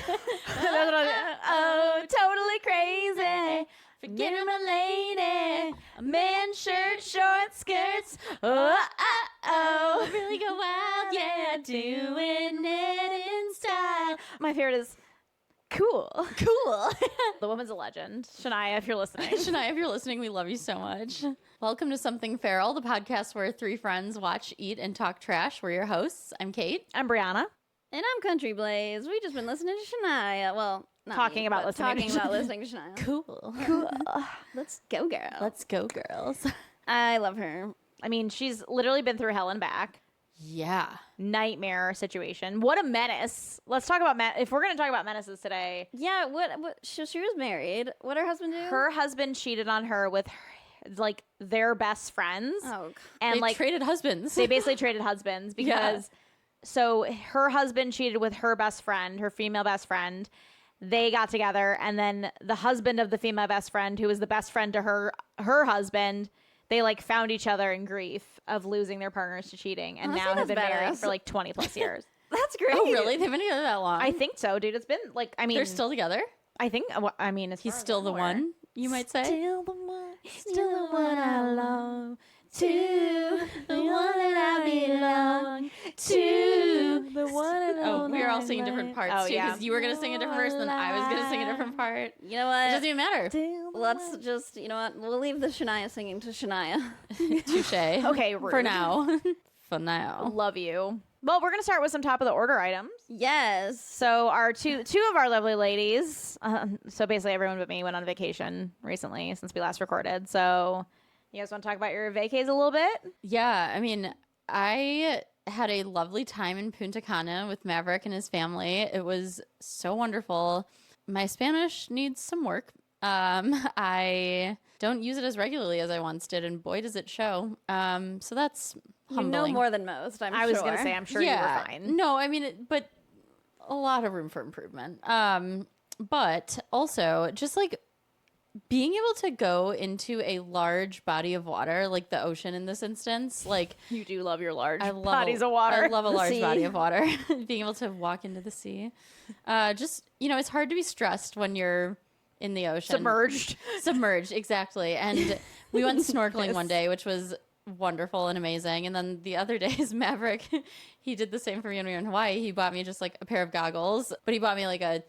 Oh, totally crazy. Forgetting my lady. A man shirt, short skirts. Really go wild, yeah. Doing it in style. My favorite is cool. The woman's a legend. Shania, if you're listening. Shania, if you're listening, we love you so much. Welcome to Something Feral, the podcast where three friends watch, eat, and talk trash. We're your hosts. I'm Kate. I'm Brianna. And I'm Country Blaze. We just been listening to Shania. Well, not Talking me, about but listening to listening to Shania. Cool. Let's go, girl. Let's go, girls. I love her. I mean, she's literally been through hell and back. Yeah. Nightmare situation. What a menace. Let's talk about if we're going to talk about menaces today. Yeah, what she was married. What her husband do? Her husband cheated on her with like their best friends. Oh, and they like traded husbands. They basically traded husbands because so her husband cheated with her best friend, her female best friend. They got together, and then the husband of the female best friend, who was the best friend to her husband, they like found each other in grief of losing their partners to cheating, and now have been married for like 20 plus years. That's great. Oh, really? They've been together that long? I think so, dude. It's been like, I mean, they're still together? I think, I mean, He's still the one, you might say? Still the one I love. To the one that I belong to, the one and Oh, we were all singing different parts too, because you were gonna sing a different verse, and then I was gonna sing a different part. You know It what? doesn't even matter. Let's just, you know what? We'll leave the Shania singing to Shania. Touche. Okay, rude. For now. For now. Love you. Well, we're gonna start with some top of the order items. Yes. So our two of our lovely ladies, so basically everyone but me went on vacation recently since we last recorded. So you guys want to talk about your vacays a little bit? Yeah, I mean, I had a lovely time in Punta Cana with Maverick and his family. It was so wonderful. My Spanish needs some work. I don't use it as regularly as I once did, and boy, does it show. So that's humbling. You know more than most, I was gonna say, I'm sure you were fine. No, I mean, but a lot of room for improvement. But also just like being able to go into a large body of water, like the ocean in this instance, like You do love your large I love bodies of water. I love a large sea. body of water. Being able to walk into the sea. Just, it's hard to be stressed when you're in the ocean. Submerged, exactly. And we went snorkeling one day, which was wonderful and amazing. And then the other days, Maverick, he did the same for me when we were in Hawaii. He bought me just like a pair of goggles, but he bought me like a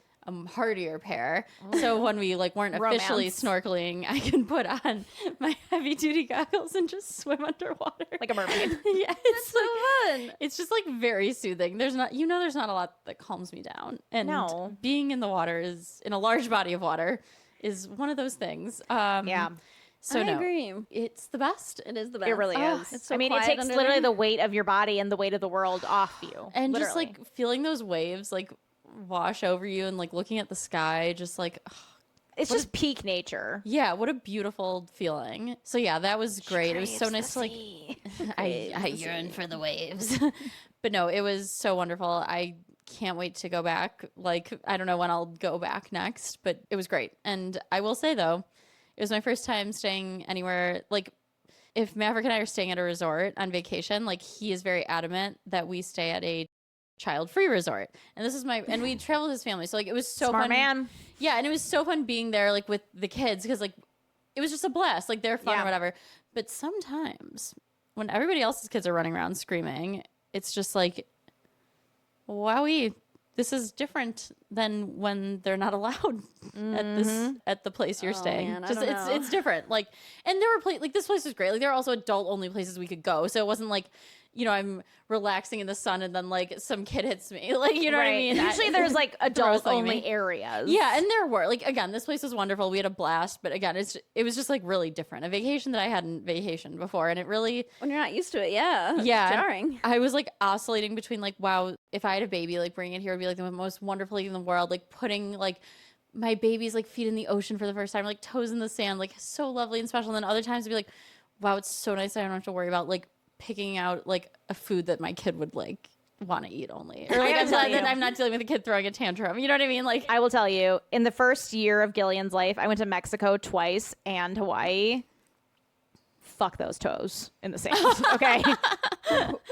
hardier pair. So when we like weren't officially snorkeling, I can put on my heavy duty goggles and just swim underwater like a mermaid. Yeah, it's so fun. It's just like very soothing. There's not a lot that calms me down. And being in the water in a large body of water is one of those things. Yeah. So I agree. It's the best. It is the best. It really is. It's so I mean, it quiet takes under literally there. the weight of your body and the weight of the world off you. And literally. just like feeling those waves like wash over you and like looking at the sky, just like it's just peak nature. Yeah, what a beautiful feeling. So yeah, that was great. It was so nice to like I yearn for the waves. But no, it was so wonderful. I can't wait to go back. Like, I don't know when I'll go back next, but it was great. And I will say though, it was my first time staying anywhere. Like, if Maverick and I are staying at a resort on vacation, like he is very adamant that we stay at a child-free resort. And this is and we traveled with his family. So like it was so Smart fun. man. Yeah, and it was so fun being there like with the kids because like it was just a blast. Like they're fun or whatever. But sometimes when everybody else's kids are running around screaming, it's just like, wowee, this is different than when they're not allowed at the place you're staying. Man, just I don't know. it's different. Like, and there were like this place was great. Like there are also adult only places we could go. So it wasn't like, I'm relaxing in the sun and then like some kid hits me. Like, you know what I mean? Usually there's like adult only areas. Yeah, and there were like, again, this place was wonderful. We had a blast, but again, it was just like really different. A vacation that I hadn't vacationed before, and it really When you're not used to it, yeah. It's jarring. I was like oscillating between like, wow, if I had a baby, like bringing it here would be like the most wonderful thing in the world. Like putting like my baby's like feet in the ocean for the first time, like toes in the sand, like so lovely and special. And then other times it'd be like, wow, it's so nice. I don't have to worry about like picking out like a food that my kid would like want to eat only, or like I'm not dealing with a kid throwing a tantrum. You know what I mean? Like I will tell you, in the first year of Gillian's life, I went to Mexico twice and Hawaii. Fuck those toes in the sand. Okay.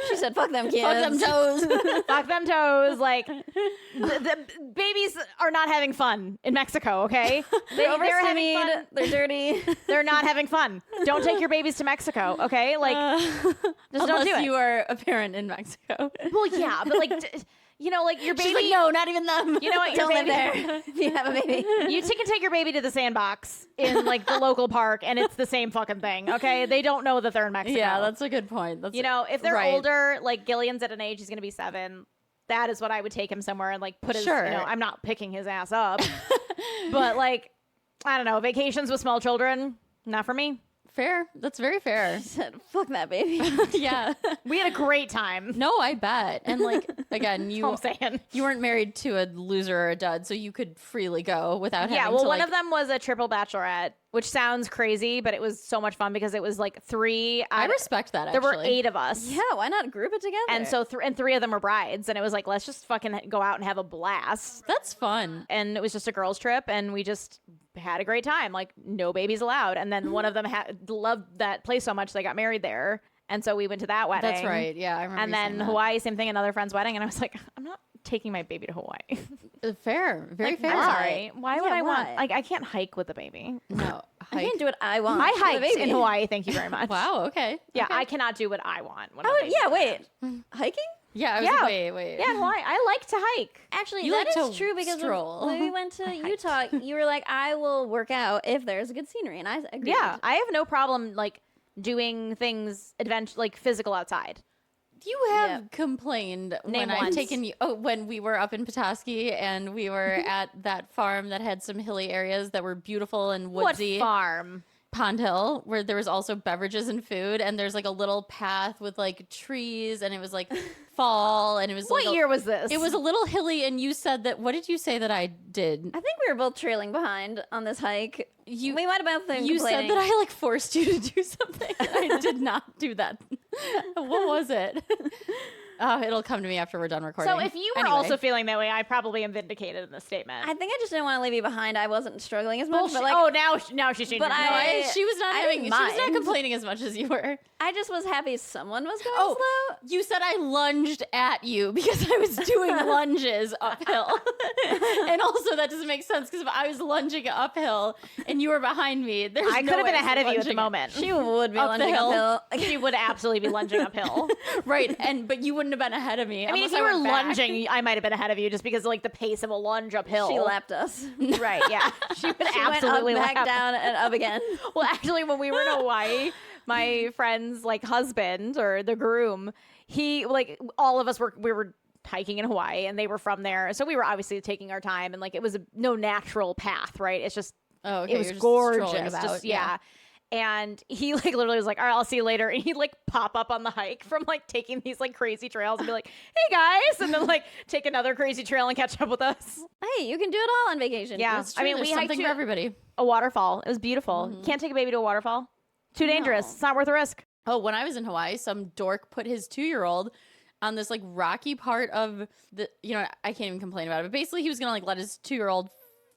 She said, "Fuck them kids. Fuck them toes." Fuck them toes. Like, the babies are not having fun in Mexico, okay? They're having fun. They're dirty. They're not having fun. Don't take your babies to Mexico, okay? Like, just don't do it. You are a parent in Mexico. Well, yeah, but like, like your baby. She's like, no, not even them. You know what? Your Don't live baby, there if you have a baby. You can take your baby to the sandbox in like the local park, and it's the same fucking thing, okay? They don't know that they're in Mexico. Yeah, that's a good point. That's if they're right. older, like Gillian's at an age, he's gonna be 7. That is what I would take him somewhere and like put his. Sure. I'm not picking his ass up, but like, I don't know, vacations with small children, not for me. Fair. That's very fair. She said, "Fuck that baby." Yeah. We had a great time. No, I bet. And like, again, That's all I'm saying. you weren't married to a loser or a dud, so you could freely go without having well, to, one of them was a triple bachelorette, which sounds crazy, but it was so much fun because it was like 3. I respect that, There actually. were 8 of us. Yeah, why not group it together? And so 3 of them were brides, and it was like, let's just fucking go out and have a blast. That's fun. And it was just a girls' trip, and we just had a great time. Like, no babies allowed. And then one of them loved that place so much they got married there, and so we went to that wedding. That's right. Yeah, I remember. And then Hawaii, same thing, another friend's wedding, and I was like, I'm not taking my baby to Hawaii. Fair. Very Like, fair. Why? Why would Yeah, I want? why? Like, I can't hike with a baby. No. I can't do what I want. I with a hiked baby. in Hawaii. Thank you very much. Wow. Okay. Yeah, Okay. I cannot do what I want. When Oh, a baby's yeah, born. wait. Hiking? Yeah. I was Yeah. like, wait. Yeah, in Hawaii. I like to hike. Actually, You that like is to true because stroll. when we went to Utah, you were like, "I will work out if there's good scenery," and I agreed. Yeah, I have no problem like doing things like physical outside. You have Yeah. complained Name when I've once. taken you. Oh, when we were up in Petoskey and we were at that farm that had some hilly areas that were beautiful and woodsy. What farm? Pond Hill, where there was also beverages and food, and there's like a little path with like trees, and it was like fall, and it was What like year was this? It was a little hilly, and you said that. What did you say that I did? I think we were both trailing behind on this hike. You We might have both been you said complaining. that I like forced you to do something. I did not do that. What was it? It'll come to me after we're done recording. So if you were Anyway. also feeling that way, I probably am vindicated in this statement. I think I just didn't want to leave you behind. I wasn't struggling as much, Bullshit. but like, Oh, now she's changing. But her No, mind. I- she was not I having. didn't She was not mind. complaining as much as you were. I just was happy someone was going Oh, slow. you said I lunged at you because I was doing lunges uphill. And also that doesn't make sense because if I was lunging uphill and you were behind me, there's I no could have way been I was ahead of you at the lunging. moment. She would be Up the lunging hill. uphill. She would absolutely be lunging uphill. Right, but you wouldn't have been ahead of me. I mean, if unless you were went back. lunging, I might have been ahead of you just because like the pace of a lunge uphill. She lapped us. Right? Yeah, she would She absolutely went up, back lap. down, and up again. Well, actually, when we were in Hawaii, my friend's like husband or the groom, he like all of us we were hiking in Hawaii and they were from there, so we were obviously taking our time and like it was no natural path, right? It's just Oh, okay, it was you're just gorgeous, strolling about, just yeah. And he like literally was like, all right, I'll see you later. And he'd like pop up on the hike from like taking these like crazy trails and be like, hey guys. And then like take another crazy trail and catch up with us. Hey, you can do it all on vacation. Yeah. That's I true. mean, There's we hiked something to for everybody. a waterfall. It was beautiful. You can't take a baby to a waterfall. Too dangerous. No. It's not worth the risk. Oh, when I was in Hawaii, some dork put his 2-year-old on this like rocky part of the, I can't even complain about it, but basically he was gonna like let his 2-year-old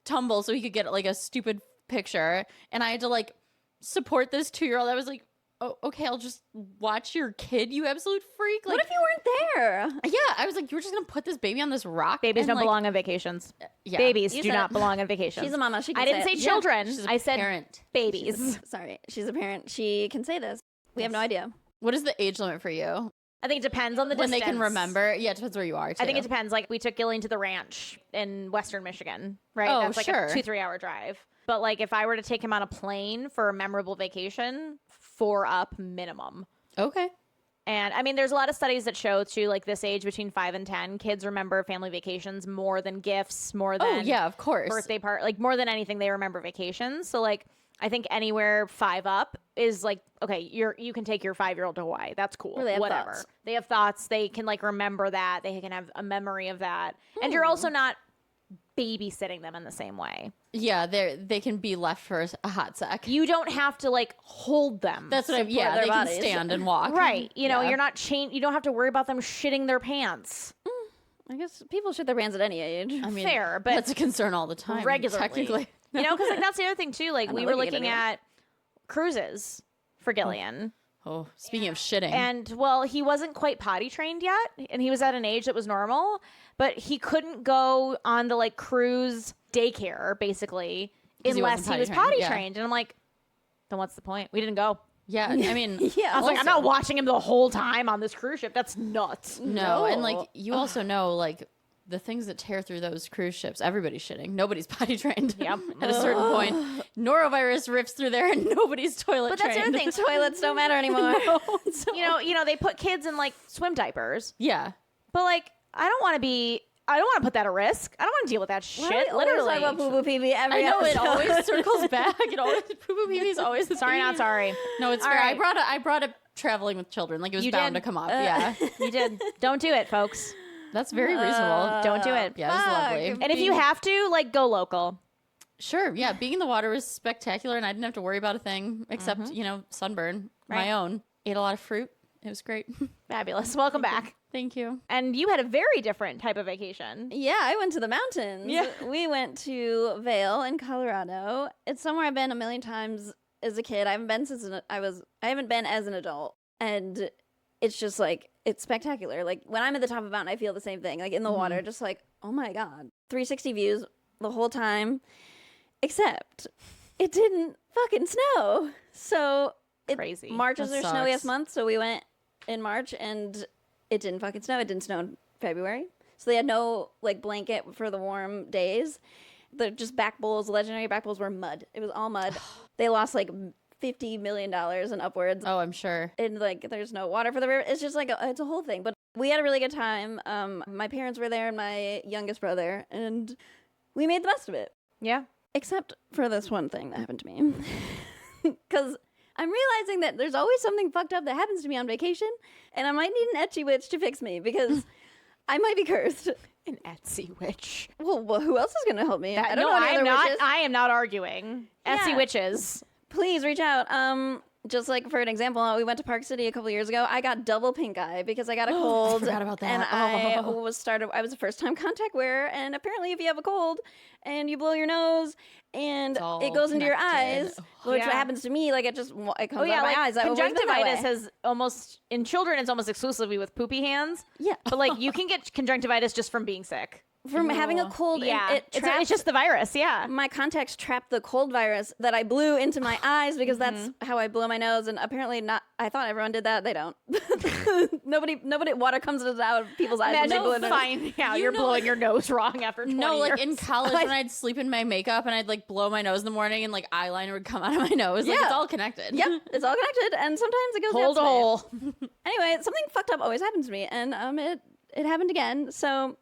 tumble so he could get like a stupid picture, and I had to like support this 2-year-old. I was like, oh, okay, I'll just watch your kid, you absolute freak. Like, What if you weren't there? yeah, I was like, you were just gonna put this baby on this rock? Babies and, don't like, belong on vacations. Yeah. Babies You do said not it. belong on vacations. She's a mama. She can I didn't say it. children. She's a I said parent. babies. Sorry, she's a parent. She can say this. We have no idea. What is the age limit for you? I think it depends on the When they can distance. remember? Yeah, it depends where you are, too. I think it depends. Like we took Gillian to the ranch in Western Michigan, right? Oh, That's like sure. a 2-3 hour drive. But like if I were to take him on a plane for a memorable vacation, 4 up minimum. Okay. And I mean, there's a lot of studies that show too, like this age between 5 and 10, kids remember family vacations more than gifts, more than Oh, yeah, of course. birthday part, like more than anything, they remember vacations. So like, I think anywhere 5 up is like, okay, you can take your 5-year-old to Hawaii. That's cool. Or they have Whatever. thoughts. They have thoughts. They can like remember that. They can have a memory of that. And you're also not babysitting them in the same way. Yeah, they can be left for a hot sec. You don't have to like hold them. That's what Support they their can bodies. stand and walk. right. You know, Yeah. you're not you don't have to worry about them shitting their pants. I guess people shit their pants at any age. I mean, Fair, but that's a concern all the time. regularly. Technically. You know, because like that's the other thing too. Like I'm we not were looking looking at at cruises for Gillian. Oh, speaking of shitting. And, well, he wasn't quite potty trained yet, and he was at an age that was normal, but he couldn't go on the, like, cruise daycare, basically, unless he was potty trained. And I'm like, then what's the point? We didn't go. Yeah, I mean, I was like, I'm not watching him the whole time on this cruise ship. That's nuts. No, and, like, you also know, like, the things that tear through those cruise ships, everybody's shitting. Nobody's potty trained. Yep. At a certain point, norovirus rips through there and nobody's toilet trained. But that's the other thing. Toilets don't matter anymore. So. You know, they put kids in, like, swim diapers. Yeah. But, like, I don't want to put that at risk. I don't want to deal with that shit. Literally. Talk about poo-poo pee-pee every I know, episode. it always circles back. Poo-poo pee-pee is always the Sorry, thing. not sorry. No, it's All fair. right. I brought up traveling with children. Like, it was bound to come up. Yeah. You did. Don't do it, folks. That's very reasonable. Don't do it. Yeah, it was lovely. And if you have to, like, go local. Sure, yeah. Being in the water was spectacular, and I didn't have to worry about a thing except, you know, sunburn. Right. My own. Ate a lot of fruit. It was great. Fabulous. Welcome back. Thank you. And you had a very different type of vacation. Yeah, I went to the mountains. Yeah. We went to Vail in Colorado. It's somewhere I've been a million times as a kid. I haven't been since I haven't been as an adult. And it's just like, it's spectacular. Like, when I'm at the top of a mountain, I feel the same thing. Like, in the water, just like, oh my God. 360 views the whole time. Except, it didn't fucking snow. So, Crazy. March is That their snowiest sucks. month, so we went in March, and it didn't fucking snow. It didn't snow in February. So they had no, like, blanket for the warm days. The just back bowls, legendary back bowls were mud. It was all mud. They lost, like, $50 million and upwards. Oh, I'm sure. And, like, there's no water for the river. It's just, like, it's a whole thing. But we had a really good time. My parents were there and my youngest brother, and we made the best of it. Yeah. Except for this one thing that happened to me. Because I'm realizing that there's always something fucked up that happens to me on vacation, and I might need an Etsy witch to fix me, because I might be cursed. An Etsy witch. Well, who else is going to help me? I don't know any other witches. I am not arguing. Etsy Yeah. witches. Please reach out. Just like for an example, we went to Park City a couple years ago. I got double pink eye because I got a cold. I forgot about that. And I was a first time contact wearer, and apparently if you have a cold and you blow your nose and It's all it goes into your connected. eyes, which Yeah. happens to me, like it comes Oh out yeah, of my like eyes. I've always been that conjunctivitis way. has almost in children. It's almost exclusively with poopy hands. Yeah. But like you can get conjunctivitis just from being sick. From having a cold. Yeah, and it's just the virus. Yeah. my contacts trapped the cold virus that I blew into my eyes because that's how I blow my nose. And apparently not. I thought everyone did that. They don't. nobody. Water comes out of people's eyes. when they blow Imagine their nose. finding out you're blowing your nose wrong after 20 No, like years. in college when I'd sleep in my makeup and I'd like blow my nose in the morning and like eyeliner would come out of my nose. Like Yeah. it's all connected. Yep, it's all connected, and sometimes it goes Hole to the opposite way. hole. Anyway, something fucked up always happens to me, and it happened again. So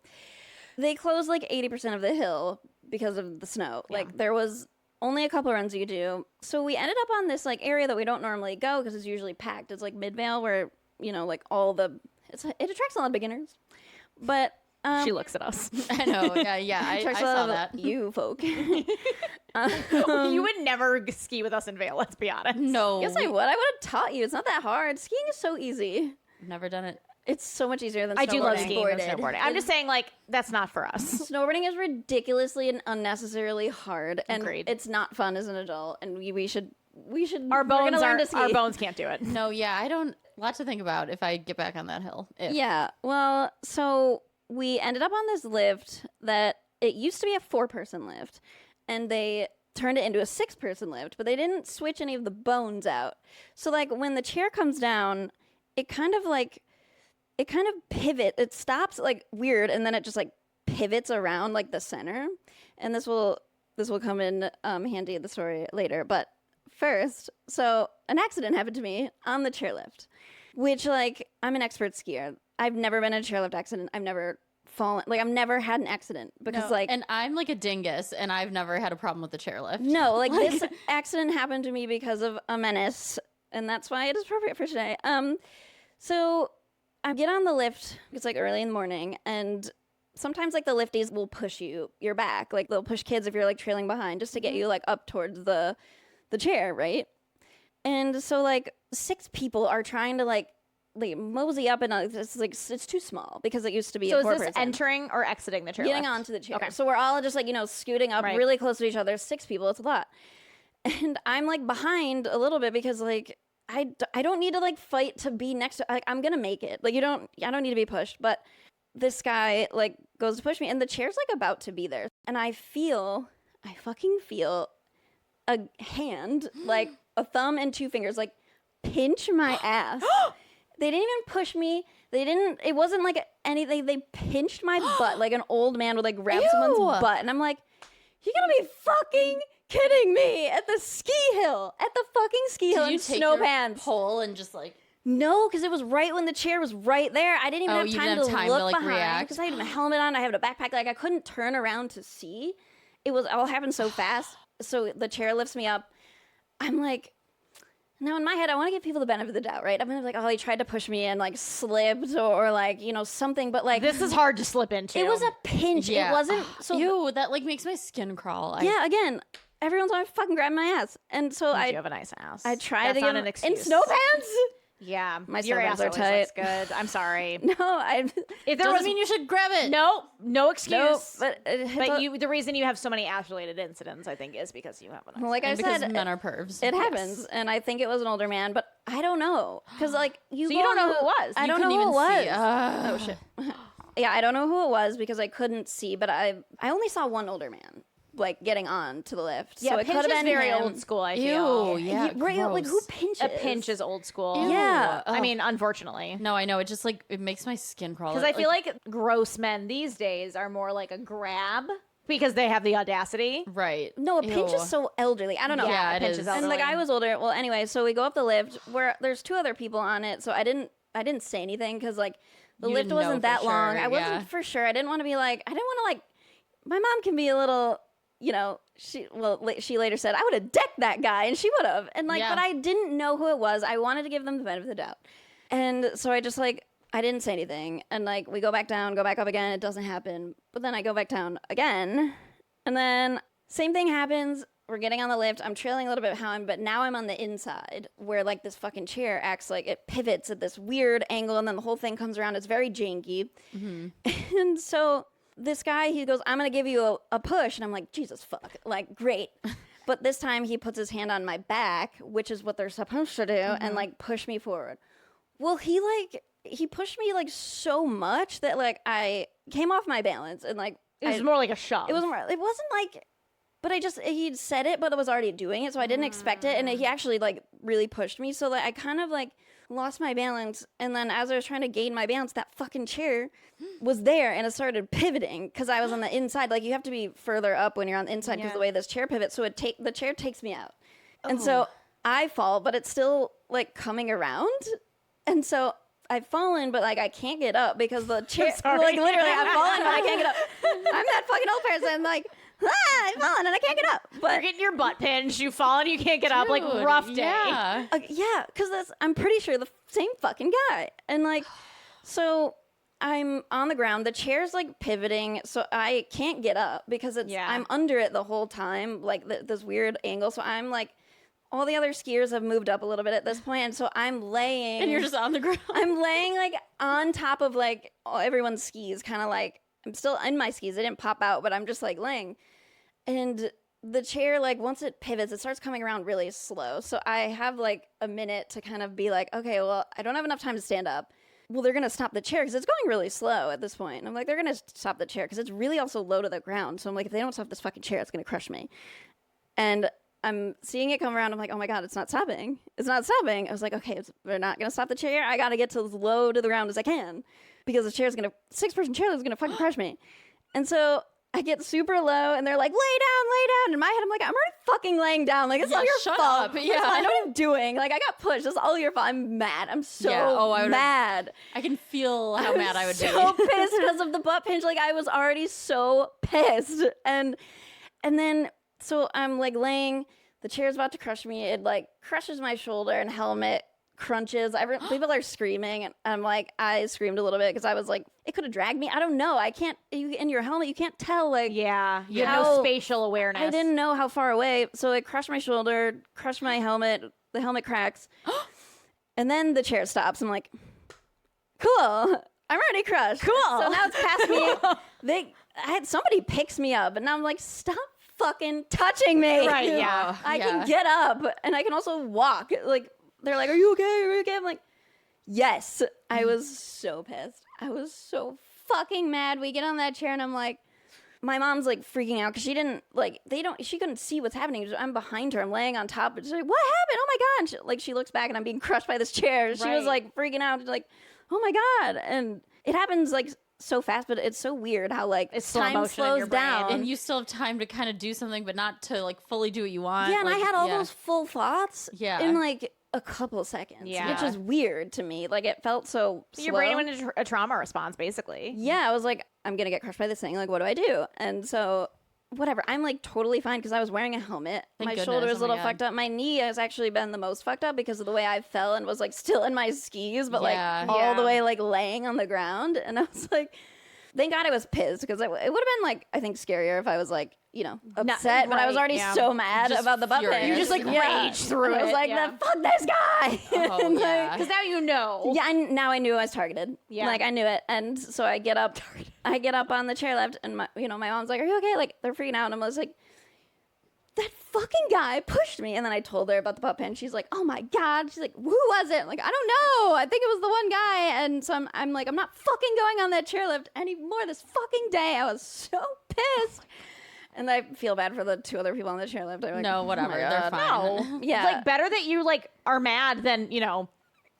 they closed like 80% of the hill because of the snow. Like there was only a couple runs you do. So we ended up on this like area that we don't normally go because it's usually packed. It's like Mid-Vail where, you know, like it attracts a lot of beginners. But She looks at us. I know. Yeah. I attracts a saw lot of that. you folk. You would never ski with us in Vail. Let's be honest. No. Yes, I would. I would have taught you. It's not that hard. Skiing is so easy. Never done it. It's so much easier than snowboarding. I do love skiing and Boarded. snowboarding. I'm just saying, like, that's not for us. Snowboarding is ridiculously and unnecessarily hard, and Agreed. it's not fun as an adult. And we should. Our we're gonna bones learn to aren't. ski. Our bones can't do it. No, yeah, I don't. Lot to think about if I get back on that hill. If. Yeah. Well, so we ended up on this lift that it used to be a 4-person lift, and they turned it into a 6-person lift, but they didn't switch any of the bones out. So like when the chair comes down, it kind of pivot. It stops like weird, and then it just like pivots around like the center. And this will come in handy in the story later. But first, so an accident happened to me on the chairlift, which like I'm an expert skier. I've never been in a chairlift accident. I've never fallen. Like I've never had an accident because No, like and I'm like a dingus, and I've never had a problem with the chairlift. no, like this accident happened to me because of a menace, and that's why it is appropriate for today. So I get on the lift. It's like early in the morning, and sometimes like the lifties will push your back. Like they'll push kids if you're like trailing behind just to get you like up towards the chair, right? And so like 6 people are trying to like mosey up, and it's too small because it used to be So a is 4-person. this entering or exiting the chair? Getting onto the chair. Okay. So we're all just like, scooting up Right. really close to each other. 6 people, it's a lot. And I'm like behind a little bit because like I don't need to like fight to be next to, like, I'm gonna make it. Like, I don't need to be pushed. But this guy like goes to push me and the chair's like about to be there. And I fucking feel a hand, like a thumb and 2 fingers, like pinch my ass. They didn't even push me. It wasn't like anything. They pinched my butt like an old man would like grab someone's butt. And I'm like, you're gonna be fucking kidding me at the ski hill, in snow pants. Pole and just like. No, because it was right when the chair was right there. I didn't even have time to look behind react. because I had a helmet on. I had a backpack. Like I couldn't turn around to see. It was all happened so fast. So the chair lifts me up. I'm like, now in my head, I want to give people the benefit of the doubt, right? I'm gonna be like, oh, he tried to push me and like slipped or like, you know, something. But like, this is hard to slip into. It was a pinch. Yeah. It wasn't. So ew, that like makes my skin crawl. Yeah, again, everyone's always fucking grabbing my ass, and so you have a nice ass. I tried to get an excuse. In snow pants. Yeah, my your ass are tight. looks good. I'm sorry. No, it doesn't mean you should grab it. No excuse. No, but the reason you have so many ass-related incidents, I think, is because you have a nice. Well, like I said, men are pervs. It happens, and I think it was an older man, but I don't know because like you. So you don't know who it was. I don't know who it was. Oh shit. Yeah, I don't know who it was because I couldn't see, but I only saw one older man. Like getting on to the lift. Yeah, so it pinch could have is been very him. old school, I feel. Ew, yeah, right, like who pinches? A pinch is old school. Ew. Yeah. I mean, unfortunately. No, I know. It just like, it makes my skin crawl. Because I feel like gross men these days are more like a grab because they have the audacity. Right. No, a pinch is so elderly. I don't know. Yeah, a pinch is elderly. And the guy was older. Well, anyway, so we go up the lift where there's 2 other people on it. So I didn't say anything because like the You lift didn't wasn't know that for long. sure, I wasn't yeah. for sure. I didn't want to be like, I didn't want to like, my mom can be a little, you know, she later said, I would have decked that guy, and she would have. And like, Yeah. but I didn't know who it was. I wanted to give them the benefit of the doubt. And so I just like, I didn't say anything. And like, we go back down, go back up again. It doesn't happen. But then I go back down again. And then same thing happens. We're getting on the lift. I'm trailing a little bit behind, but now I'm on the inside where like this fucking chair acts like it pivots at this weird angle. And then the whole thing comes around. It's very janky. Mm-hmm. And so this guy, he goes, I'm going to give you a push. And I'm like, Jesus fuck. Like, great. But this time he puts his hand on my back, which is what they're supposed to do, and like push me forward. Well, he pushed me like so much that like I came off my balance and like It was more like a shove. it wasn't like, but he said it, but I was already doing it, so I didn't expect it, and he actually like really pushed me, so like I kind of like lost my balance, and then as I was trying to gain my balance, that fucking chair was there, and it started pivoting because I was on the inside. Like you have to be further up when you're on the inside because the way this chair pivots, so the chair takes me out, and so I fall, but it's still like coming around, and so I've fallen, but like I can't get up because the chair, like literally, I've fallen, but I can't get up. I'm that fucking old person, like. I've fallen and I can't get up. But you're getting your butt pinched, you fall and you can't get up. Like rough day. Yeah. Yeah, because I'm pretty sure the same fucking guy. And like, so I'm on the ground. The chair's like pivoting, so I can't get up because I'm under it the whole time, like this weird angle. So I'm like, all the other skiers have moved up a little bit at this point, and so I'm laying. And you're just on the ground. I'm laying like on top of like everyone's skis, kind of like I'm still in my skis. They didn't pop out, but I'm just like laying. And the chair, like, once it pivots, it starts coming around really slow. So I have, like, a minute to kind of be like, okay, well, I don't have enough time to stand up. Well, they're going to stop the chair because it's going really slow at this point. And I'm like, they're going to stop the chair because it's really also low to the ground. So I'm like, if they don't stop this fucking chair, it's going to crush me. And I'm seeing it come around. I'm like, oh, my God, it's not stopping. It's not stopping. I was like, okay, they're not going to stop the chair. I got to get to as low to the ground as I can because the chair's going to, 6-person chair is going to fucking crush me. And so I get super low, and they're like, lay down. In my head, I'm like, I'm already fucking laying down. Like, it's all your shut fault. up. Yeah. I know what I'm doing. Like, I got pushed. It's all your fault. I'm mad. I'm so mad. I can feel how mad I would be. So pissed because of the butt pinch. Like, I was already so pissed. And then, so I'm, like, laying. The chair's about to crush me. It, like, crushes my shoulder and helmet. Crunches. People are screaming, and I'm like, I screamed a little bit because I was like, it could have dragged me. I don't know. I can't. In your helmet, you can't tell. Like, you have no spatial awareness. I didn't know how far away, so it crushed my shoulder, crushed my helmet. The helmet cracks, and then the chair stops. I'm like, cool. I'm already crushed. Cool. So now it's past me. Somebody picks me up, and now I'm like, stop fucking touching me. Right? Yeah. I can get up, and I can also walk. Like. they're like, are you okay? Are you okay? I'm like, yes. I was so pissed. I was so fucking mad. We get on that chair and I'm like, my mom's like freaking out because she didn't she couldn't see what's happening. I'm behind her. I'm laying on top. She's like, what happened? Oh my God. And she looks back and I'm being crushed by this chair. She was like freaking out. Like, oh my God. And it happens like so fast, but it's so weird how like it's time slows down. And you still have time to kind of do something, but not to like fully do what you want. Yeah, and I had all those full thoughts in like a couple seconds, which is weird to me. Like it felt so slow. Your brain went into a trauma response, basically. Yeah, I was like, I'm gonna get crushed by this thing. Like, what do I do? And so, whatever. I'm like totally fine because I was wearing a helmet. My shoulder was a little fucked up. My knee has actually been the most fucked up because of the way I fell and was like still in my skis, but like all the way like laying on the ground. And I was like, thank God I was pissed because it would have been like I think scarier if I was like, you know, upset, but I was already so mad about the butt pain. You just like rage through it. I was like, fuck this guy. Oh, yeah. Because now you know. Yeah, now I knew I was targeted. Yeah. Like I knew it. And so I get up on the chairlift and my mom's like, are you okay? Like they're freaking out. And I was like, that fucking guy pushed me. And then I told her about the butt pain. She's like, oh my God. She's like, who was it? I'm like, I don't know. I think it was the one guy. And so I'm like, I'm not fucking going on that chairlift anymore this fucking day. I was so pissed. And I feel bad for the 2 other people on the chairlift. I'm like, no, whatever. They're fine. No. Yeah. It's like better that you like are mad than, you know,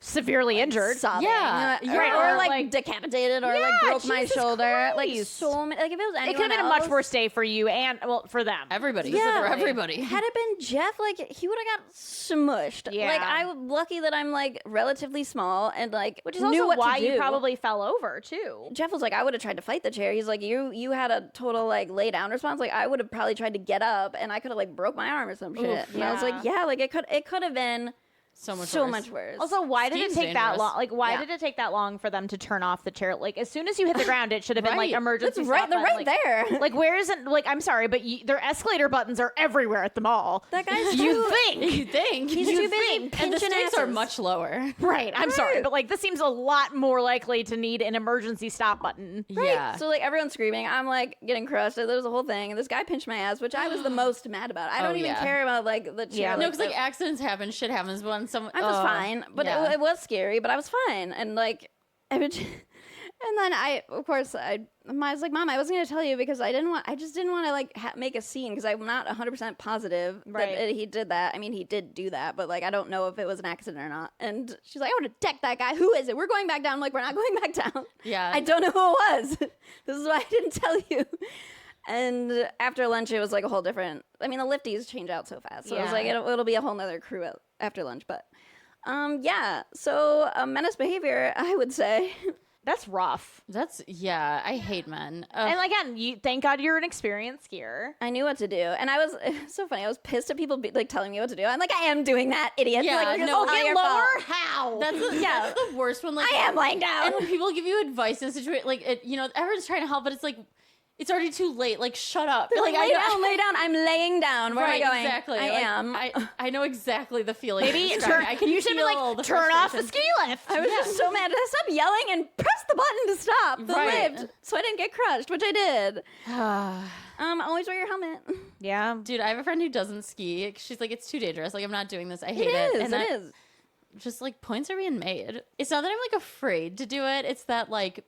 severely injured. Sobbing. Yeah. Right. Or like decapitated or like broke my shoulder. Christ. Like so many. Like if it was anyone it could have been a much worse day for you and for them. Everybody. Yeah. For everybody. Had it been Jeff, like he would have got smushed. Yeah. Like I'm lucky that I'm like relatively small and like which is knew also what why to do. you probably fell over too. Jeff was like, I would have tried to fight the chair. He's like, you had a total like lay down response. Like I would have probably tried to get up and I could have like broke my arm or some shit. And I was like, yeah, like it could have been so much worse. Also, why did it take that long? Like, why did it take that long for them to turn off the chair? Like, as soon as you hit the ground, it should have been like emergency. That's right. They're right there. Like, where isn't? Like, I'm sorry, but their escalator buttons are everywhere at the mall. That guy's you think he's too busy and the stakes are much lower. Right. I'm sorry, but like this seems a lot more likely to need an emergency stop button. Right. Yeah. So like everyone's screaming. I'm like getting crushed. There's a whole thing, and this guy pinched my ass, which I was the most mad about. I don't even care about like the chair. No, because like accidents happen, shit happens. When someone I was fine, but it was scary, but I was fine, and like, and then I was like, Mom, I wasn't gonna tell you because I just didn't want to like make a scene because I'm not 100% positive that he did that. I mean, he did do that, but like I don't know if it was an accident or not. And she's like, I want to deck that guy. Who is it? We're going back down. I'm like, we're not going back down. Yeah, I don't know who it was. This is why I didn't tell you. And after lunch, it was like a whole different. I mean, the lifties change out so fast, so it was like it'll be a whole nother crew after lunch, but. So menace behavior, I would say. That's rough. I hate men. And again, thank God you're an experienced skier. I knew what to do. And it's so funny. I was pissed at people like telling me what to do. I'm like, I am doing that, idiot. Yeah, like, get lower? How? That's the worst one. Like, I am laying down. And when people give you advice in a situation, like, everyone's trying to help, but it's like, it's already too late. Like, shut up. Like, lay down. I'm laying down. Where am I going? Exactly. I am. I know exactly the feeling. Maybe you should have been like, turn off the ski lift. I was just so mad. I stopped yelling and press the button to stop the lift so I didn't get crushed, which I did. Always wear your helmet. Yeah. Dude, I have a friend who doesn't ski. She's like, it's too dangerous. Like, I'm not doing this. I hate it. And it is. Just like points are being made. It's not that I'm like afraid to do it. It's that like,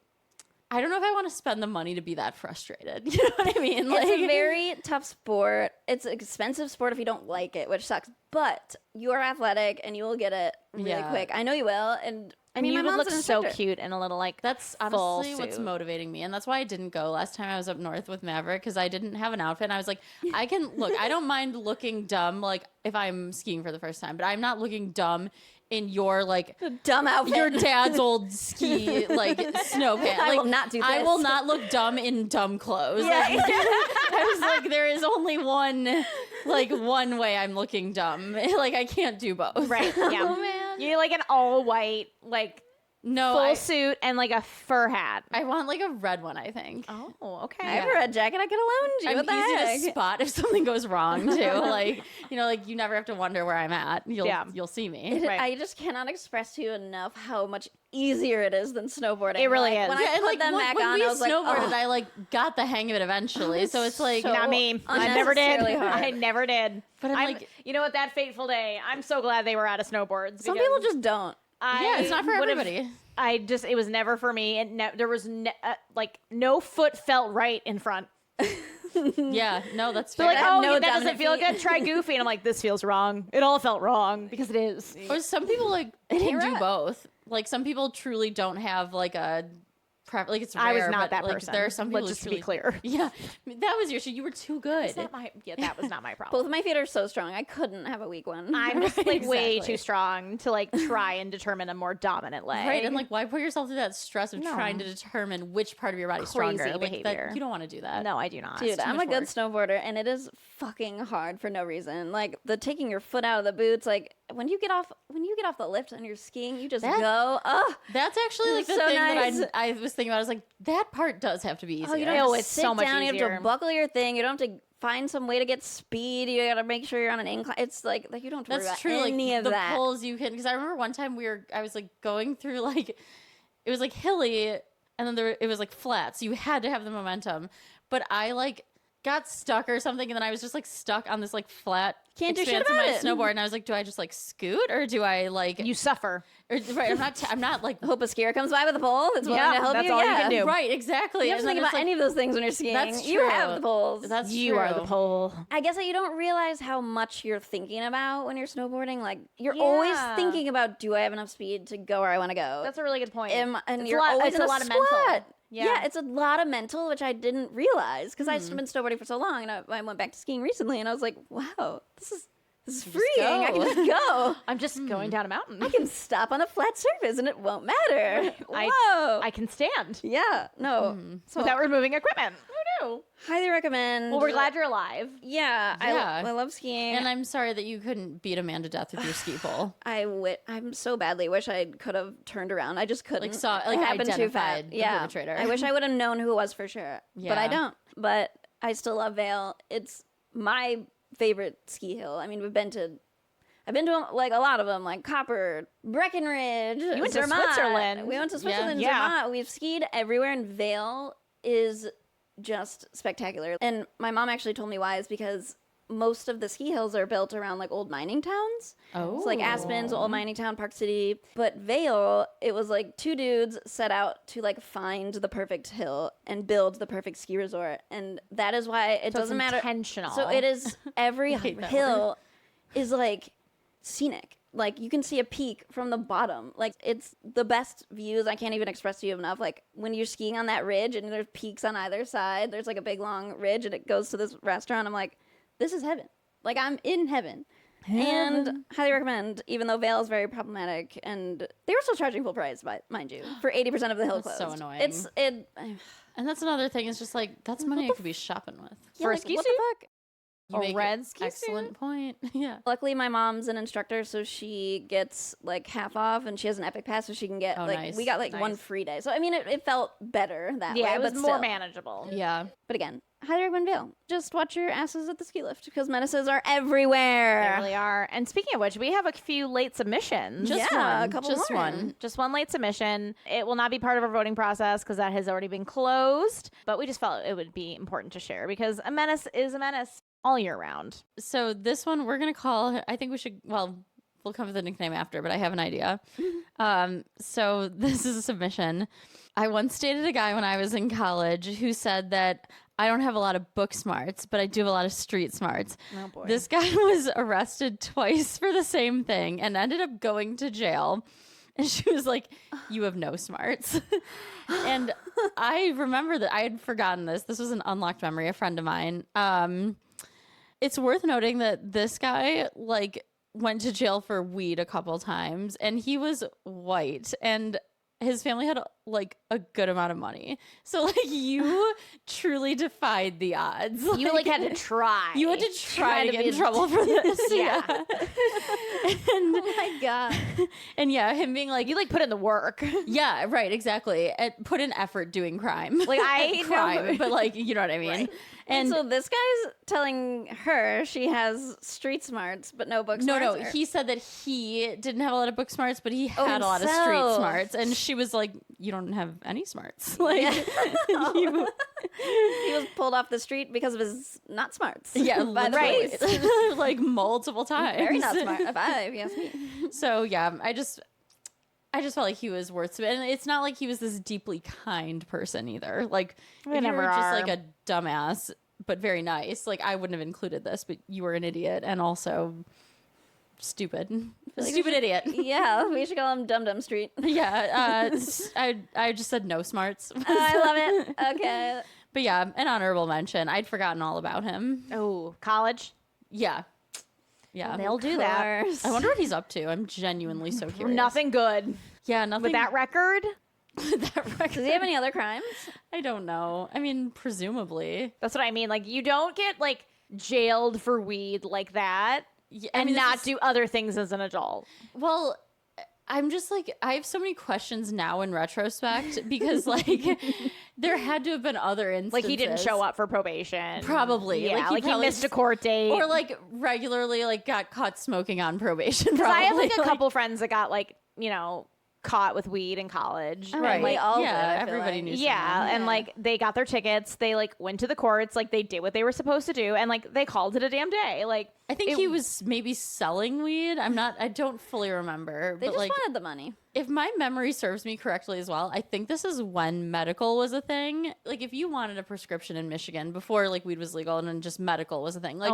I don't know if I want to spend the money to be that frustrated. You know what I mean? Like, it's a very tough sport. It's an expensive sport if you don't like it, which sucks. But you are athletic and you will get it really quick. I know you will. And I mean, you my would mom's look so cute in a little like that's honestly what's motivating me, and that's why I didn't go last time I was up north with Maverick because I didn't have an outfit. And I was like, I don't mind looking dumb like if I'm skiing for the first time, but I'm not looking dumb in your like dumb outfit, your dad's old ski like snow pants. Like, I will not do this. I will not look dumb in dumb clothes. Yeah. Like, I was like, there is only one way I'm looking dumb. Like I can't do both. Right. Yeah. Oh man. You need like an all white full suit and like a fur hat. I want like a red one, I think. Oh, okay. I have a red jacket. I could have loaned you. I'm what the heck? easy to spot if something goes wrong too. Like you never have to wonder where I'm at. You'll see me. I just cannot express to you enough how much easier it is than snowboarding. It really like, is. When I put them back on, I was like, snowboarded, oh. I like got the hang of it eventually. So it's like, Not me. I never did. unnecessarily hard. I never did. But I'm like, you know what? That fateful day, I'm so glad they were out of snowboards. Some people just don't. yeah, it's not for everybody. It was never for me. And there was like no foot felt right in front. Yeah, no, that's They're fair. like, have oh, no that doesn't dominant feel feet. good. Try goofy. And I'm like, this feels wrong. It all felt wrong because it is. Or some people like can do right. both. Like some people truly don't have like a like it's rare. I was not but, that like, person. There are some people. Let's just to truly, be clear. Yeah, that was your shit. You were too good. That was not my problem. Both of my feet are so strong. I couldn't have a weak one. I'm just like way Exactly. too strong to like try and determine a more dominant leg. Right, and like, why put yourself through that stress of No. trying to determine which part of your body's Crazy stronger? Like, behavior. you don't want to do that. No, I do not. Dude, too I'm much a good work. snowboarder, and it is fucking hard for no reason. Like the taking your foot out of the boots, like when you get off the lift and you're skiing, you just go. Oh, That's actually like the So thing nice. that I was thinking about. I was like, that part does have to be easier. you don't Oh, have to it's sit so much down. You have easier. to buckle your thing. You don't have to find some way to get speed. You got to make sure you're on an incline. It's like you don't have to worry That's about true. Like any of the that. pulls you can, because I remember one time I was like going through like, it was like hilly, and then it was like flat, so you had to have the momentum. But I like got stuck or something, and then I was just like stuck on this like flat Can't do shit expanse of about my it. snowboard, and I was like, do I just like scoot or do I like? You suffer. Right, I'm not like. Hope a skier comes by with a pole that's willing Yeah, to help that's you. all you yeah. can do. Right, exactly. You don't have to And think then about it's any of those things when you're skiing. That's You have true. the poles. That's You are the true. pole. I guess that you don't realize how much you're thinking about when you're snowboarding. Like you're always Yeah. thinking about, do I have enough speed to go where I want to go? That's a really good point. And It's you're a lot, always it's in a lot of mental. sweat. Yeah. Yeah, it's a lot of mental, which I didn't realize because I've been snowboarding for so long, and I went back to skiing recently, and I was like, wow, this is freeing. I can go. just go. I'm just going down a mountain. I can stop on a flat surface, and it won't matter. Whoa. I can stand yeah. No. So without removing equipment. Who knew? highly recommend. Well, we're glad you're alive. Yeah, Yeah. I love skiing. And I'm sorry that you couldn't beat a man to death with your ski pole. I'm so badly wish I could have turned around. I just couldn't. Like it happened too fast. identified the Yeah, perpetrator. I wish I would have known who it was for sure, but I Yeah. don't. But I still love Vail. It's my favorite ski hill. I mean, I've been to like a lot of them, like Copper, Breckenridge. You went to Zermatt. Switzerland. We went to Switzerland. Yeah. Zermatt. We've skied everywhere, and Vail is just spectacular. And my mom actually told me why is because most of the ski hills are built around like old mining towns. Oh. It's like Aspen's old mining town, Park City. But Vail, it was like two dudes set out to like find the perfect hill and build the perfect ski resort. And that is why it So doesn't it's matter. intentional. So it is every hate that hill is like scenic. Like you can see a peak from the bottom. Like it's the best views. I can't even express to you enough. Like when you're skiing on that ridge and there's peaks on either side, there's like a big long ridge and it goes to this restaurant. I'm like, this is heaven. Like I'm in heaven. And highly recommend, even though Vail is very problematic, and they were still charging full price, mind you, for 80% of the hill That's closed. so annoying. And that's another thing. It's just like, that's money I could be shopping with. Yeah, For a like, ski what suit? the fuck? You A make red an ski excellent suit? point. Yeah. Luckily, my mom's an instructor, so she gets like half off, and she has an Epic Pass, so she can get Oh, like nice. we got like one Nice. free day. So I mean, it felt better that way. yeah, it was but more still. manageable. Yeah. But again, highly recommend Vail. Just watch your asses at the ski lift because menaces are everywhere. They really are. And speaking of which, we have a few late submissions. Just Yeah, one. a couple Just more. one. Just one late submission. It will not be part of our voting process because that has already been closed. But we just felt it would be important to share because a menace is a menace all year round. So this one we're going to call, I think we should, well, we'll come up with a nickname after, but I have an idea. So this is a submission. I once dated a guy when I was in college who said that I don't have a lot of book smarts, but I do have a lot of street smarts. Oh boy. This guy was arrested twice for the same thing and ended up going to jail. And she was like, you have no smarts. And I remember that I had forgotten this. This was an unlocked memory, a friend of mine. It's worth noting that this guy like went to jail for weed a couple times and he was white and his family had like a good amount of money. So like you truly defied the odds. You like had to try. You had to try to get be in trouble for this. Yeah. And, oh my god. and yeah, him being like, You like put in the work. yeah, right, exactly. And put in effort doing crime. Like I crime, but like, you know what I mean? Right. And so this guy's telling her she has street smarts, but no book smarts? No. He said that he didn't have a lot of book smarts, but he had a lot of street smarts. And she was like, you don't have any smarts. Like, he was pulled off the street because of his not smarts. Yeah, by the right. police. Like multiple times. Very not smart. If you ask me. So yeah, I just felt like he was worth it. And it's not like he was this deeply kind person either. Like, if you were just like a dumbass, but very nice, like I wouldn't have included this, but you were an idiot and also stupid. Stupid idiot. Yeah, we should call him Dum Dum Street. Yeah, I just said no smarts. I love it. Okay. But yeah, an honorable mention. I'd forgotten all about him. Oh, college? Yeah. Yeah. They'll do that. I wonder what he's up to. I'm genuinely so curious. Nothing good. Yeah, nothing. With that record? Does he have any other crimes? I don't know. I mean, presumably. That's what I mean. Like, you don't get, like, jailed for weed like that and not do other things as an adult. Well, I'm just like, I have so many questions now in retrospect because, like, there had to have been other instances. Like, he didn't show up for probation. Probably. Yeah, like he missed a court date. Or, like, regularly, like, got caught smoking on probation. Because I have, like, a couple friends that got, like, you know, caught with weed in college. Right. Like, all yeah, did, everybody like. knew Yeah, someone. and like they got their tickets, they like went to the courts, like they did what they were supposed to do, and like they called it a damn day. Like I think he was maybe selling weed. I don't fully remember. They but just like, wanted the money. if my memory serves me correctly as well, I think this is when medical was a thing. Like if you wanted a prescription in Michigan before like weed was legal and then just medical was a thing. Like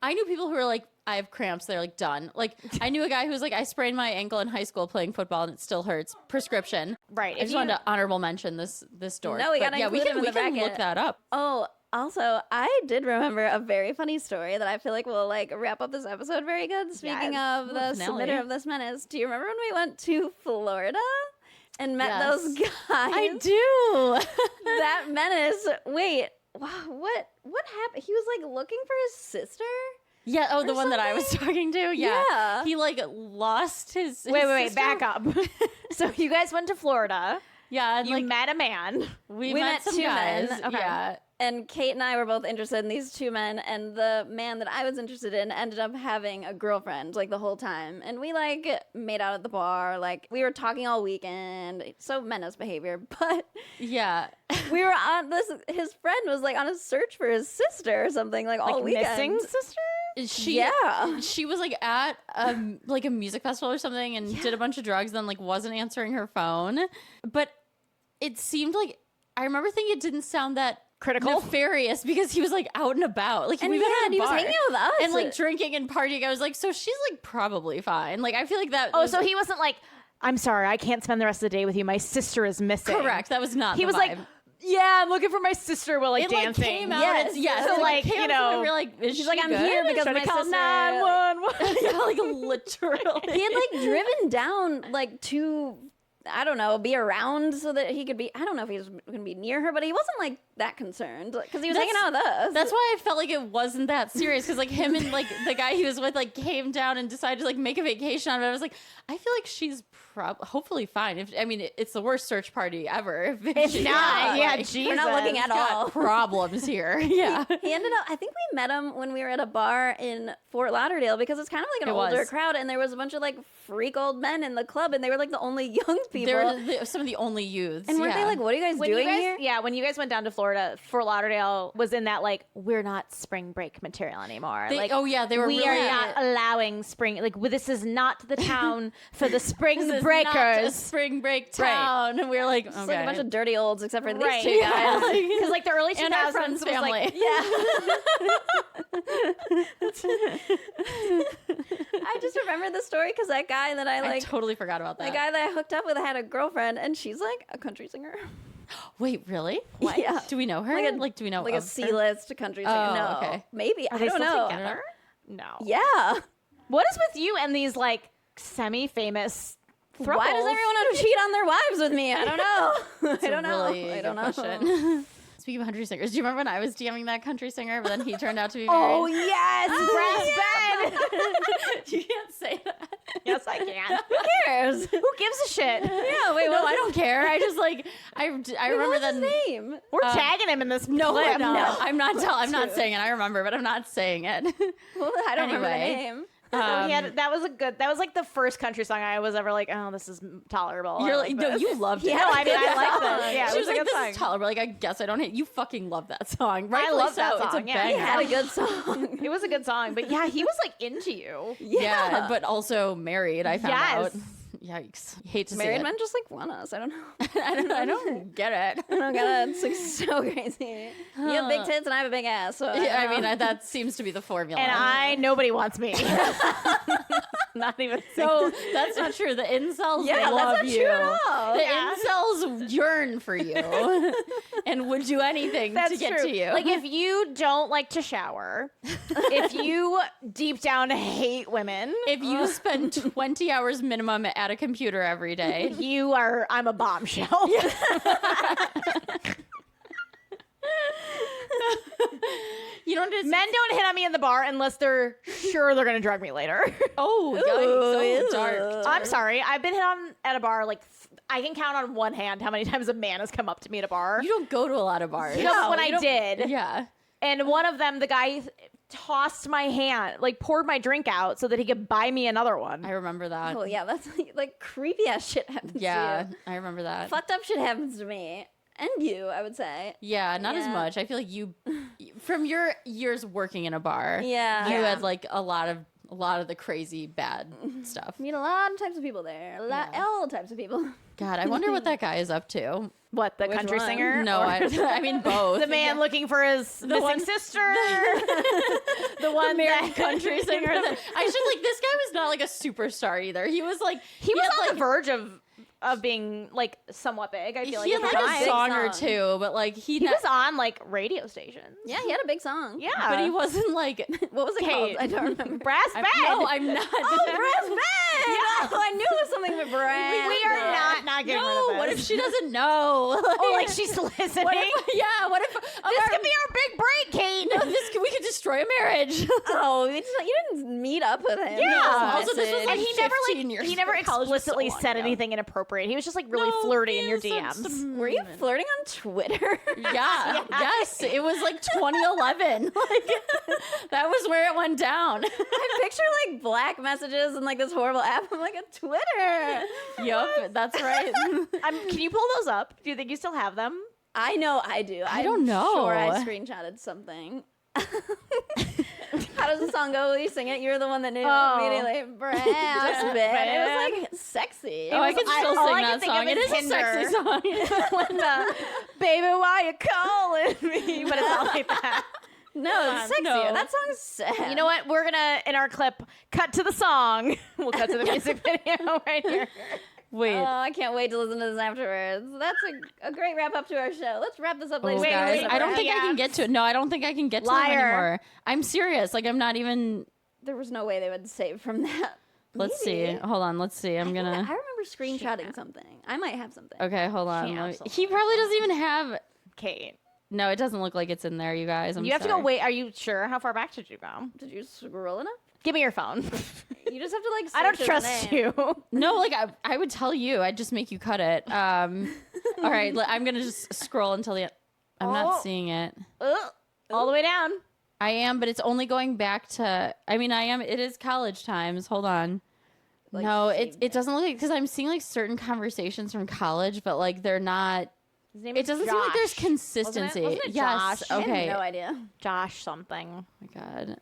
I knew people who were like, I have cramps, they're like done. Like I knew a guy who was like, I sprained my ankle in high school playing football and it still hurts. Prescription. Right. I just wanted to honorable mention this dork. No, we But gotta yeah, include him in we the can bracket. look that up. Oh, also, I did remember a very funny story that I feel like will like wrap up this episode very good. Speaking of the finale. submitter of this menace, do you remember when we went to Florida and met those guys? I do. That menace. Wait, what happened? He was like looking for his sister. Yeah, oh, the one that I was talking to? Yeah. Yeah. He, like, lost his Wait, sister. back up. So you guys went to Florida. Yeah, and, You like, met a man. we met met some two guys. men. Okay. Yeah. And Kate and I were both interested in these two men, and the man that I was interested in ended up having a girlfriend like the whole time. And we like made out at the bar, like we were talking all weekend. So menace behavior, but Yeah. we were on this. His friend was like on a search for his sister or something, like all Like weekend. missing sister? She was like at like a music festival or something and did a bunch of drugs, then like wasn't answering her phone. But it seemed like I remember thinking it didn't sound that Critical. nefarious because he was like out and about. Like And we met yeah, at a and he was bar hanging out with us. and like drinking and partying. I was like, so she's like probably fine. Like I feel like that. Oh, was, so he wasn't like, I'm sorry, I can't spend the rest of the day with you. My sister is missing. correct. That was not. He the was vibe. like, yeah, I'm looking for my sister while like It like dancing. came out. Yes. Yes. So, it, like, came you out know, and we're like, is she's she like, I'm good? here because Trying my to call sister. 911. Yeah, like literally. He had like driven down like to, I don't know, be around so that he could be. I don't know if he was going to be near her, but he wasn't like that concerned because he was hanging out with us. That's why I felt like it wasn't that serious because like him and like the guy he was with like came down and decided to like make a vacation out of it. I was like, I feel like she's hopefully fine. It's the worst search party ever. It's not. Yeah, like, Jesus. We're not looking at got all. problems here. Yeah. He ended up, I think we met him when we were at a bar in Fort Lauderdale because it's kind of like an older was. crowd and there was a bunch of like freak old men in the club and they were like the only young people. They were some of the only youths. and weren't they like, what are you guys doing here? Yeah, when you guys went down to Florida, Fort Lauderdale was in that like, we're not spring break material anymore. They- like, oh, yeah, they were we really- are not allowing spring. Like, this is not the town for the spring This is breakers. not a spring break town. And we were like, It's okay. like a bunch of dirty olds except for Right. these two guys. Because like the early 2000s and our friend's was family. like, I just remember the story because that guy that I I like, totally forgot about the that. guy that I hooked up with had a girlfriend and she's like a country singer. Wait, really? What? Yeah. Do we know her? Like Do we know like a of her? C-list country singer. Oh, No, okay. maybe Are I they don't still know. together? No. Yeah. What is with you and these like semi-famous thruples? Why does everyone want to cheat on their wives with me? I don't know. I It's a don't know. really I good don't know. question. Speaking of country singers, do you remember when I was DMing that country singer, but then he turned out to be married? Oh, yes. Brass Ben. You can't say that. Yes, I can. Who cares? Who gives a shit? Yeah, wait, No, I don't care. I just like, I remember what's that. his name? We're tagging him in this No, clip. I'm not saying it. I remember, but I'm not saying it. Well, I don't remember the Anyway. name. That was like the first country song I was ever like, oh, this is tolerable. You're I like, no, this. you loved it. Yeah, no, I mean, I like this. Yeah, She it was was a like, good this song. is tolerable. Like, I guess I don't hate you. Fucking love that song. Right? I love that It's song, a yeah. banger. He had a good song. It was a good song, but yeah, he was like into you. Yeah, but also married. I found out. Yes. Yikes! Hate to see Married it. men just like want us. I don't know. I don't get it. I don't get it. It's like so crazy. You have big tits and I have a big ass. So Yeah, I mean, that seems to be the formula. And nobody wants me. Not even So that's not true. The incels, Yeah, they that's love not you. true at all. The Yeah. incels yearn for you and would do anything That's to get true. to you. Like if you don't like to shower, if you deep down hate women, if you spend 20 hours minimum at a computer every day, I'm a bombshell. you don't just Men don't hit on me in the bar unless they're sure they're gonna drug me later. Oh, yikes, so dark. I'm sorry. I've been hit on at a bar like I can count on one hand how many times a man has come up to me at a bar. You don't go to a lot of bars. No, but when you I don't- did, Yeah. and one of them, the guy tossed my hand, like poured my drink out so that he could buy me another one. I remember that. Oh yeah, that's like creepy ass shit happens Yeah, to you. I remember that. Fucked up shit happens to me. And you, I would say. Yeah, not as Yeah. much. I feel like you, from your years working in a bar, Yeah. you Yeah. had like a lot of the crazy bad stuff. Meet a lot of types of people there. All types of people. God, I wonder what that guy is up to. What, the Which country one? singer? No, Or I mean both. the man looking for his missing one- sister. The one that country singer. I should like this guy was not like a superstar either. He was like he was had, on the verge of being like somewhat big. I feel like he at had the like time. a song Big or song. two, but like He was on like radio stations. Yeah, he had a big song. Yeah, but he wasn't like What was it Kate. called? I don't remember. Brass I'm, band. no, I'm not. Oh, Brass Band! Oh, I knew it was something with Brass. we are not getting rid of No, this. what if she doesn't know? Oh, like she's listening. What if, yeah, what if this could be our big break, Kate. no, we could destroy a marriage. Oh, you didn't meet up with him. Yeah. Also, this was And like he never 15 years he never ago. College was so explicitly long said ago. anything inappropriate. He was just like really No, flirty in he your said DMs. some- Were you flirting on Twitter? Yeah, yes, it was like 2011. Like that was where it went down. I picture like black messages and like this horrible app. I'm like a Twitter. Yup, that's right. Can you pull those up? Do you think you still have them? I know I do. I don't know. Sure, I screenshotted something. How does the song go? Will you sing it? You're the one that knew immediately. Brass band. It was like sexy. Oh, I can still all sing I can that think song. of It is is a sexy Tinder. song. When the, baby, why you calling me? But it's not like that. No, it's sexier. no. That song's sad. You know what? We're gonna in our clip cut to the song. We'll cut to the music video right here. Wait. Oh, I can't wait to listen to this afterwards. That's a great wrap up to our show. Let's wrap this up, Oh, ladies and guys, gentlemen. I don't think I can get to it. No, I don't think I can get to them Liar. anymore. I'm serious. Like I'm not even. There was no way they would save from that. Let's Maybe. see. Hold on. Let's see. I'm I gonna. remember screenshotting something. I might have something. Okay, hold on. She Let me- absolutely He probably doesn't even have. Kate, No, it doesn't look like it's in there, you guys. I'm you have to sorry. go wait. Are you sure? How far back did you go? Did you scroll enough? Give me your phone. You just have to like. I don't search his trust name. you. No, like I would tell you. I'd just make you cut it. All right, I'm gonna just scroll until the. I'm not seeing it. All the way down. I am, but it's only going back to. I mean, I am. It is college times. Hold on. Like, No, saved it doesn't look like because I'm seeing like certain conversations from college, but like they're not. His name It is doesn't seem like there's Josh. consistency. Wasn't it Yes. Josh? I Okay. have no idea. Josh something. Oh my god.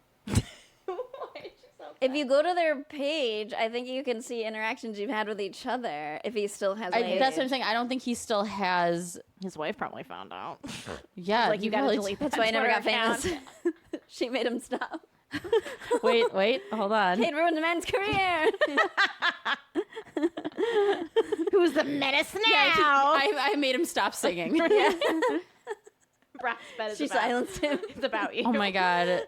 If you go to their page, I think you can see interactions you've had with each other. If he still has. That's what I'm saying. I don't think he still has. His wife probably found out. Yeah. Like he you gotta probably- delete That's that why he never got Twitter account. famous. She made him stop. Wait. Hold on. Kate ruined a man's career. Who's the menace now? I made him stop singing. Brass bed is She about, silenced him. It's about you. Oh my god.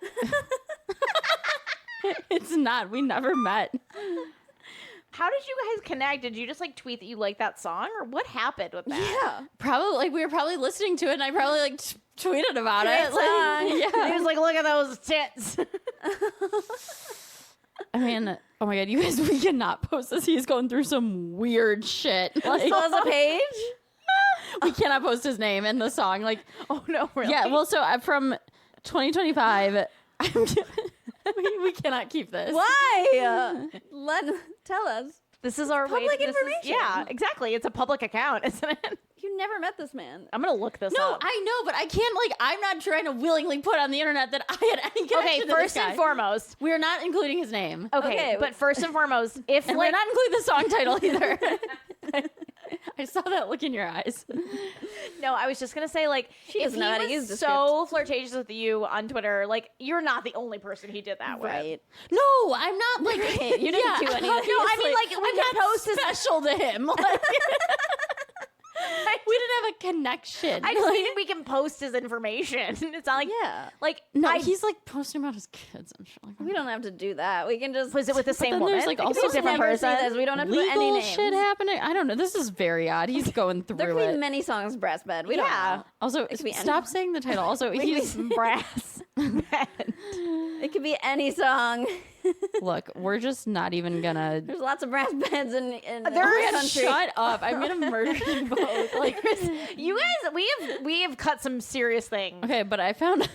It's not. We never met. how did you guys connect? Did you just like tweet that you like that song, or what happened with that? Yeah. Probably like we were probably listening to it, and I probably like tweeted about it. Like, Yeah. He was like, "Look at those tits." I mean, oh my god, you guys, we cannot post this. He's going through some weird shit. Like, Still has a page? we cannot post his name in the song. Like, Oh no, really? yeah. Well, so from 2025, we cannot keep this. Why? Tell us. This is our Public this is- information. yeah, exactly. It's a public account, isn't it? You never met this man. I'm gonna look this No, up. I know, but I can't. Like, I'm not trying to willingly put on the internet that I had any connection Okay, to this first guy. and foremost. we are not including his name. Okay, Okay, but first and foremost, if And like we're not including the song title either. I saw that look in your eyes. no, I was just gonna say like She if doesn't know he how to was use the so flirtatious with you on Twitter, like you're not the only person he did that with. Right. No, I'm not like You didn't do anything. No, I mean like we I'm can not post his. special to him. Like, we didn't have a connection. I just mean we can post his information. It's not like like no, I he's like posting about his kids and shit. Like, We don't have to do that. We can just was it with the same then woman? there's, like, It could be also a different never say person. this. We don't have to put any legal names. shit happening. I don't know. This is very odd. He's going through There could it. be many songs brass bed. We don't Yeah. know. Also, could be stop any- saying the title. Also, he's brass. It could be any song. look. We're just not even gonna. There's lots of brass beds in the There's- country. Shut up! I'm gonna murder you both. Like, You guys, we have cut some serious things. okay, but I found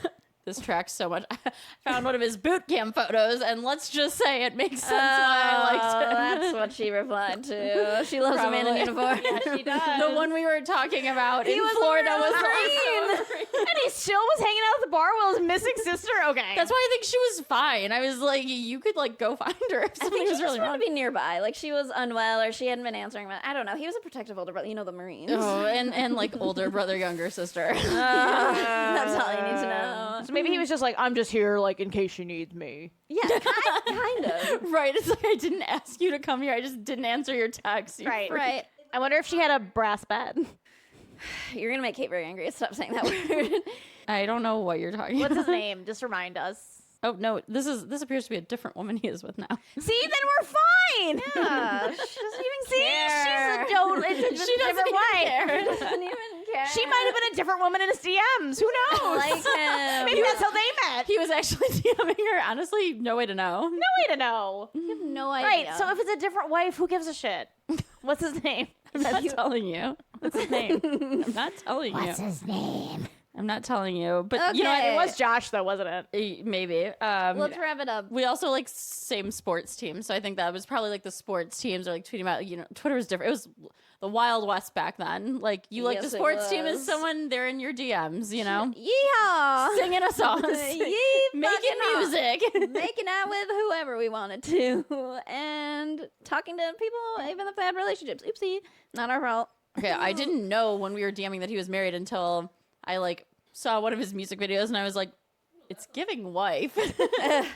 this tracks so much. I found one of his boot camp photos, and let's just say it makes sense why I liked it. That's what she replied to. She loves a man in Probably. uniform. Yeah, she does. The one we were talking about in was Florida was wearing also And he still was hanging out at the bar while his missing sister. Okay, That's why I think she was fine. I was like, you could like go find her if I something think was she really just wanted wrong. to be nearby. Like she was unwell or she hadn't been answering. I don't know. He was a protective older brother. You know the Marines. Oh, and like older brother, younger sister. That's all you need to know. So maybe he was just like, I'm just here, like, in case she needs me. Yeah, kind of. Right. It's like I didn't ask you to come here. I just didn't answer your text. you Right. freak. Right. I wonder if she had a brass bed. You're gonna make Kate very angry. Stop saying that word. I don't know what you're talking What's about. his name? Just remind us. Oh no, this appears to be a different woman he is with now. See, then we're fine. Yeah, she doesn't even See, care. she's a total. It's a She doesn't different even way. care. She doesn't even care. She might have been a different woman in his DMs. Who knows? like him. Maybe that's how they met. He was actually DMing her. Honestly, no way to know. No way to know. You have no idea. Right. So if it's a different wife, who gives a shit? What's his name? I'm not telling you. What's his name? I'm not telling you. his name? I'm not telling you. But you know, Okay. It was Josh, though, wasn't it? maybe. let's wrap it up. We also like same sports team, so I think that was probably like the sports teams are like tweeting about. You know, Twitter was different. It was the Wild West back then. Like you like Yes, the it sports team as was. someone they're in your DMs. You know, Yeehaw! singing a song, Yee making fucking off. music. Making out with whoever we wanted to, and talking to people, even if they had relationships. Oopsie, not our fault. Okay, I didn't know when we were DMing that he was married until I like saw one of his music videos, and I was like, it's giving wife. I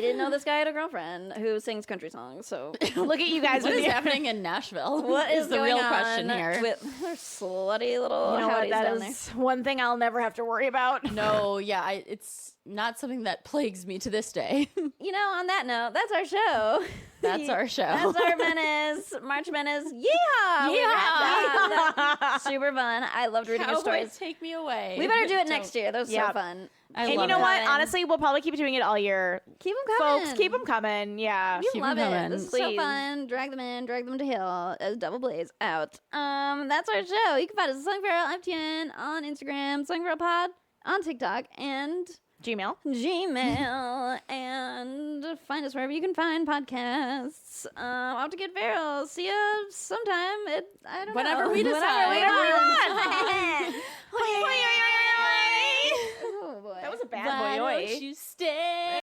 didn't know this guy had a girlfriend who sings country songs. So Look at you guys What with is the happening in Nashville? what is the going real on question here? with their slutty little You know what? howdies That down is one thing I'll never have to worry about. No, yeah, it's not something that plagues me to this day. there? You know, on that note, that's our show. That's our show. That's our Menace, March Menace. Yeehaw! We wrapped up. Super fun. I loved reading your Cowboys, stories. take me away. We better do it Don't- next year. That was Yeah. so fun. I And love you know it. what? Coming. Honestly, we'll probably keep doing it all year. Keep them coming. Folks, keep them coming. Yeah. We Keep love 'em it. coming. This is so Please. fun. Drag them in, drag them to hill as Double Blaze out. That's our show. You can find us at Song Feral FTN on Instagram, Song Feral Pod on TikTok, and Gmail. Gmail, and find us wherever you can find podcasts. I'll have to get Feral. See you sometime. I don't Whenever know. we decide. Whenever we Whenever want. Oh boy. That was a bad Why boy. don't you stay?